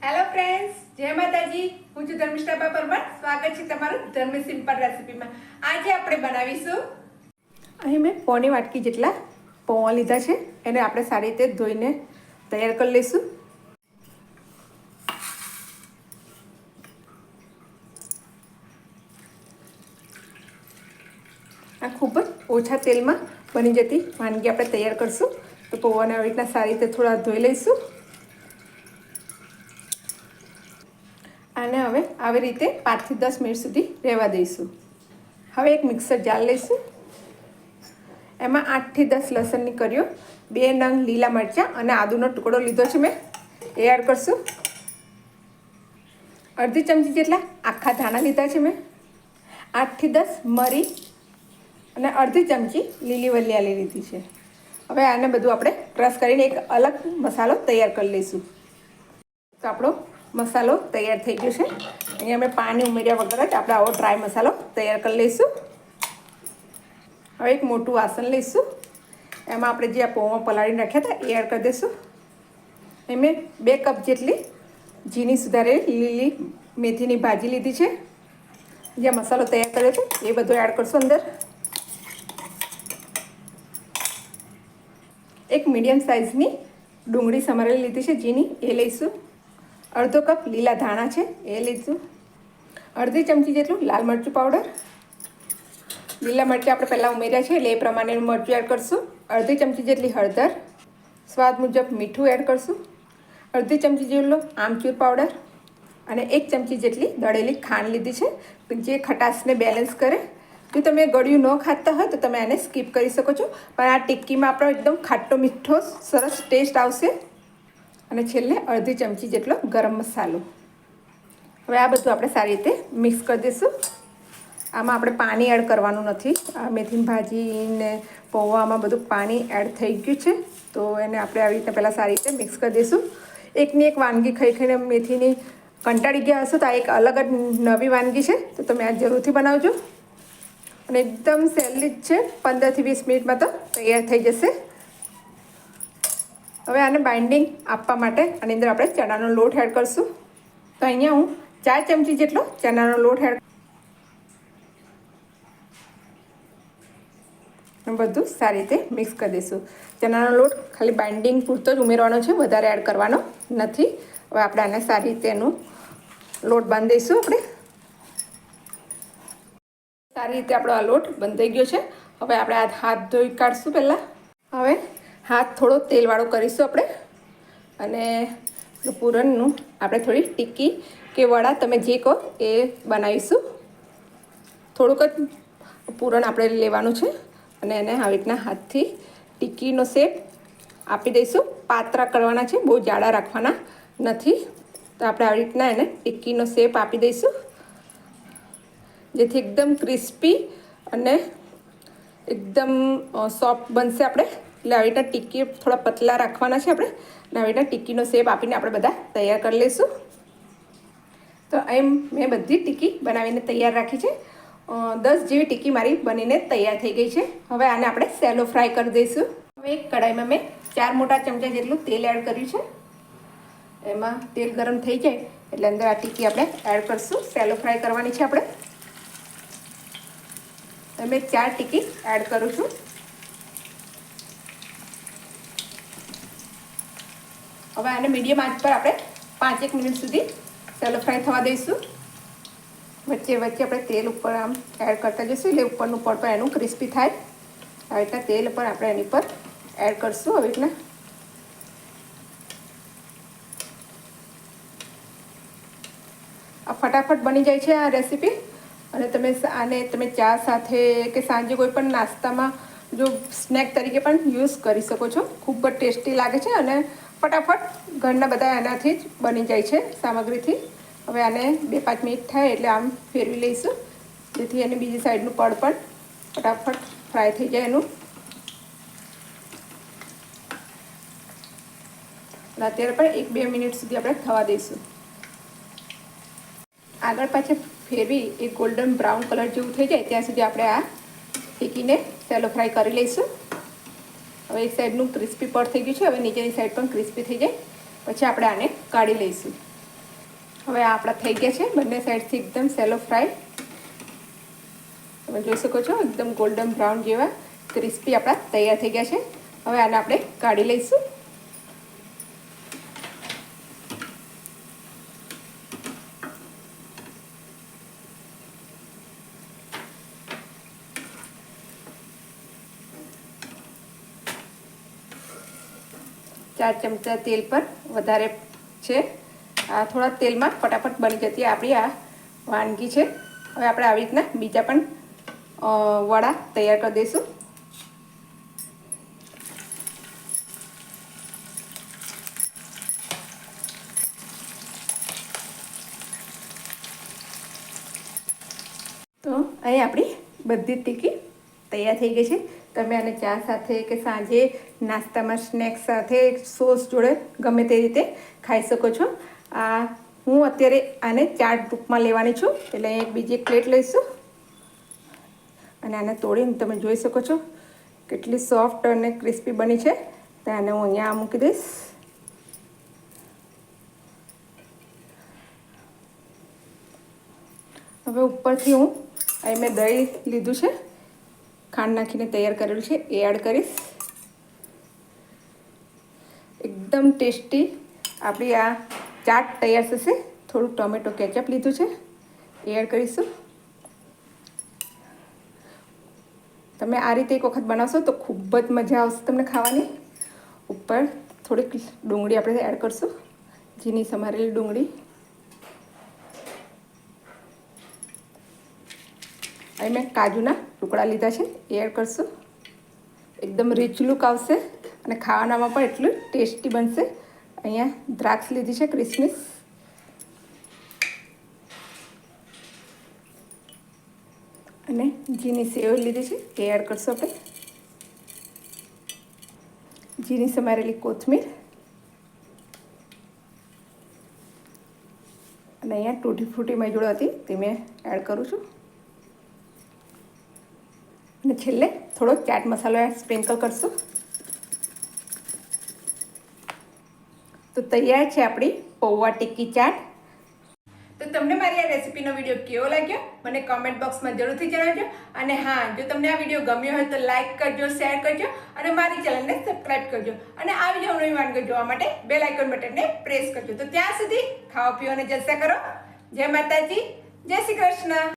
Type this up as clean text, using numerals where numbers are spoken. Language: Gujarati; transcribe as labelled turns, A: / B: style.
A: હેલો ફ્રેન્ડ્સ, જય માતાજી. હું છું ધર્મિષ્ઠા પરમાર. સ્વાગત છે તમારું ધર્મી સિમ્પલ રેસીપીમાં. આજે આપણે બનાવીશું, અહીં મેં પોણી વાટકી જેટલા પૌવા લીધા છે. એને આપણે સારી રીતે ધોઈને તૈયાર કરી લઈશું. આ ખૂબ જ ઓછા તેલમાં બની જતી વાનગી આપણે તૈયાર કરશું. તો પૌવાને આવી રીતના સારી રીતે થોડા ધોઈ લઈશું. આને હવે આવી રીતે 5 થી 10 મિનિટ સુધી રહેવા દઈશું. હવે એક મિક્સર જાર લઈશું. એમાં 8 થી 10 લસણની કળીઓ, 2 નંગ લીલા મરચાં અને આદુનો ટુકડો લીધો છે મેં, એ એડ કરશું. અડધી ચમચી જેટલા આખા ધાણા લીધા છે મેં, 8 થી 10 મરી અને અડધી ચમચી લીલી વરિયાળી લીધી છે. હવે આને બધું આપણે ક્રશ કરીને એક અલગ મસાલો તૈયાર કરી લઈશું. તો આપણો મસાલો તૈયાર થઈ ગયો છે. અહીંયા અમે પાણી ઉમેર્યા વગર જ આપણે આવો ડ્રાય મસાલો તૈયાર કરી લઈશું. હવે એક મોટું વાસણ લઈશું. એમાં આપણે જે આ પૌવા પલાળીને રાખ્યા હતા એ એડ કરી દઈશું. મેં 2 કપ જેટલી ઝીણી સુધારેલી લીલી મેથીની ભાજી લીધી છે. જે મસાલો તૈયાર કર્યો છે એ બધો એડ કરશું અંદર. એક મીડિયમ સાઇઝની ડુંગળી સમારેલી લીધી છે ઝીણી, એ લઈશું. અડધો કપ લીલા ધાણા છે એ લઈશું. અડધી ચમચી જેટલું લાલ મરચું પાવડર. લીલા મરચાં આપણે પહેલાં ઉમેર્યા છે એટલે એ પ્રમાણેનું મરચું એડ કરશું. અડધી ચમચી જેટલી હળદર. સ્વાદ મુજબ મીઠું એડ કરશું. અડધી ચમચી જેટલો આમચૂર પાવડર અને 1 ચમચી જેટલી દળેલી ખાંડ લીધી છે, જે ખટાશને બેલેન્સ કરે. જો તમે ગળ્યું ન ખાતા હોય તો તમે આને સ્કીપ કરી શકો છો, પણ આ ટિક્કીમાં આપણો એકદમ ખાટો મીઠો સરસ ટેસ્ટ આવશે. અને છેલ્લે અડધી ચમચી જેટલો ગરમ મસાલો. હવે આ બધું આપણે સારી રીતે મિક્સ કરી દઈશું. આમાં આપણે પાણી એડ કરવાનું નથી. આ મેથીની ભાજીને પૌવામાં બધું પાણી એડ થઈ ગયું છે, તો એને આપણે આવી રીતે પહેલાં સારી રીતે મિક્સ કરી દઈશું. એકની એક વાનગી ખાઈ ખાઈને મેથીની કંટાળી ગયા હશો તો આ એક અલગ જ નવી વાનગી છે, તો તમે આ જરૂરથી બનાવજો. અને એકદમ સહેલી જ છે, 15 થી 20 મિનિટમાં તો તૈયાર થઈ જશે. હવે આને બાઇન્ડિંગ આપવા માટે આની અંદર આપણે ચણાનો લોટ એડ કરશું. તો અહીંયા હું 4 ચમચી જેટલો ચણાનો લોટ એડ બધું સારી રીતે મિક્સ કરી દઈશું. ચણાનો લોટ ખાલી બાઇન્ડિંગ પૂરતો જ ઉમેરવાનો છે, વધારે એડ કરવાનો નથી. હવે આપણે આને સારી રીતે એનું લોટ બાંધી દઈશું. આપણે સારી રીતે આપણો આ લોટ બંધાઈ ગયો છે. હવે આપણે આ હાથ ધોઈ કાઢશું પહેલાં. હવે હાથ થોડો તેલવાળો કરીશું આપણે, અને પૂરણનું આપણે થોડી ટિક્કી કે વડા તમે જે કહો એ બનાવીશું. થોડુંક જ પૂરણ આપણે લેવાનું છે અને એને આવી રીતના હાથથી ટિક્કીનો શેપ આપી દઈશું. પાતળા કરવાના છે, બહુ જાડા રાખવાના નથી. તો આપણે આવી રીતના એને ટિક્કીનો શેપ આપી દઈશું, જેથી એકદમ ક્રિસ્પી અને એકદમ સોફ્ટ બનશે. આપણે એટલે આવી રીતના ટિક્કી થોડા પતલા રાખવાના છે આપણે, અને આવી રીતના ટિક્કીનો શેપ આપીને આપણે બધા તૈયાર કરી લઈશું. તો એમ મેં બધી ટિક્કી બનાવીને તૈયાર રાખી છે. 10 જેવી ટિક્કી મારી બનીને તૈયાર થઈ ગઈ છે. હવે આને આપણે સેલો ફ્રાય કરી દઈશું. હવે એક કઢાઈમાં મેં 4 મોટા ચમચા જેટલું તેલ એડ કર્યું છે. એમાં તેલ ગરમ થઈ જાય એટલે અંદર આ ટિક્કી આપણે એડ કરશું. સેલો ફ્રાય કરવાની છે આપણે. મેં 4 ટિક્કી એડ કરું છું. હવે આને મીડિયમ આંચ પર આપણે 5-1 મિનિટ સુધી સેલો ફ્રાય થવા દઈશું. વચ્ચે વચ્ચે આપણે તેલ ઉપર આમ એડ કરતા જઈશું એટલે ઉપરનું પડ પર એનું ક્રિસ્પી થાય. આવી રીતના તેલ પર આપણે એની પર એડ કરશું. આવી રીતના આ ફટાફટ બની જાય છે આ રેસીપી. અને તમે ચા સાથે કે સાંજે કોઈ પણ નાસ્તામાં જો સ્નેક તરીકે પણ યુઝ કરી શકો છો. ખૂબ જ ટેસ્ટી લાગે છે અને ફટાફટ ઘરના બધા એનાથી જ બની જાય છે સામગ્રીથી. હવે આને 2-5 મિનિટ થાય એટલે આમ ફેરવી લઈશું, જેથી એને બીજી સાઈડનું પડ પણ ફટાફટ ફ્રાય થઈ જાય એનું. અને અત્યારે પણ 1-2 મિનિટ સુધી આપણે થવા દઈશું. આગળ પાછળ ફેરવી એક ગોલ્ડન બ્રાઉન કલર જેવું થઈ જાય ત્યાં સુધી આપણે આ ટિક્કીને સેલો ફ્રાય કરી લઈશું. હવે એક સાઈડનું ક્રિસ્પી પડ થઈ ગયું છે. હવે નીચેની સાઈડ પણ ક્રિસ્પી થઈ જાય પછી આપણે આને કાઢી લઈશું. હવે આપણા થઈ ગયા છે બંને સાઈડથી એકદમ સેલો ફ્રાય. તમે જોઈ શકો છો એકદમ ગોલ્ડન બ્રાઉન જેવા ક્રિસ્પી આપણા તૈયાર થઈ ગયા છે. હવે આને આપણે કાઢી લઈશું. ચાર ચમચા તેલ પર વધારે છે. આ થોડા તેલમાં ફટાફટ બની જતી આપણી આ વાનગી છે. હવે આપણે આવી રીતના બીજા પણ વડા તૈયાર કરી દઈશું. તો અહીં આપણી બધી જ ટીકી તૈયાર થઈ ગઈ છે. તમે આને ચા સાથે કે સાંજે નાસ્તામાં સ્નેક્સ સાથે સોસ જોડે ગમે તે રીતે ખાઈ શકો છો. હું અત્યારે આને ચાટ રૂપમાં લેવાની છું, એટલે એક બીજી પ્લેટ લઈશું અને આને તોડીને તમે જોઈ શકો છો કેટલી સોફ્ટ અને ક્રિસ્પી બની છે. તો આને હું અહીંયા મૂકી દઈશ. હવે ઉપરથી હું અહીં મેં દહીં લીધું છે, ખાંડ નાખીને તૈયાર કરેલું છે, એ એડ કરીશ. એકદમ ટેસ્ટી આપણી આ ચાટ તૈયાર થશે. થોડું ટોમેટો કેચઅપ લીધું છે, એ એડ કરીશું. તમે આ રીતે એક વખત બનાવશો તો ખૂબ જ મજા આવશે તમને ખાવાની. ઉપર થોડીક ડુંગળી આપણે એડ કરીશું, ઝીણી સમારેલી ડુંગળી. અહીં મેં કાજુના ટુકડા લીધા છે, એ એડ કરશું. એકદમ રીચ લુક આવશે અને ખાવાનામાં પણ એટલું ટેસ્ટી બનશે. અહીંયા દ્રાક્ષ લીધી છે ક્રિસમિસ, અને ઝીણી સેવ લીધી છે, એ એડ કરશું આપણે. ઝીણી સમારેલી કોથમીર અને અહીંયા તૂટી ફ્રૂટી મારી જોડે હતી તે મેં એડ કરું છું. અને છેલ્લે થોડો ચાટ મસાલો સ્પ્રિંકલ કરશું. તો તૈયાર છે આપણી પૌવા ટિક્કી ચાટ. તો તમને મારી આ રેસીપીનો વિડીયો કેવો લાગ્યો મને કમેન્ટ બોક્સમાં જરૂરથી જણાવજો. અને હા, જો તમને આ વિડીયો ગમ્યો હોય તો લાઇક કરજો, શેર કરજો અને મારી ચેનલને સબસ્ક્રાઈબ કરજો. અને આ વિડીયો નવી વાનગી જોવા માટે બેલ આઇકોન બટનને પ્રેસ કરજો. તો ત્યાં સુધી ખાઓ પીઓ અને જલસા કરો. જય માતાજી, જય શ્રી કૃષ્ણ.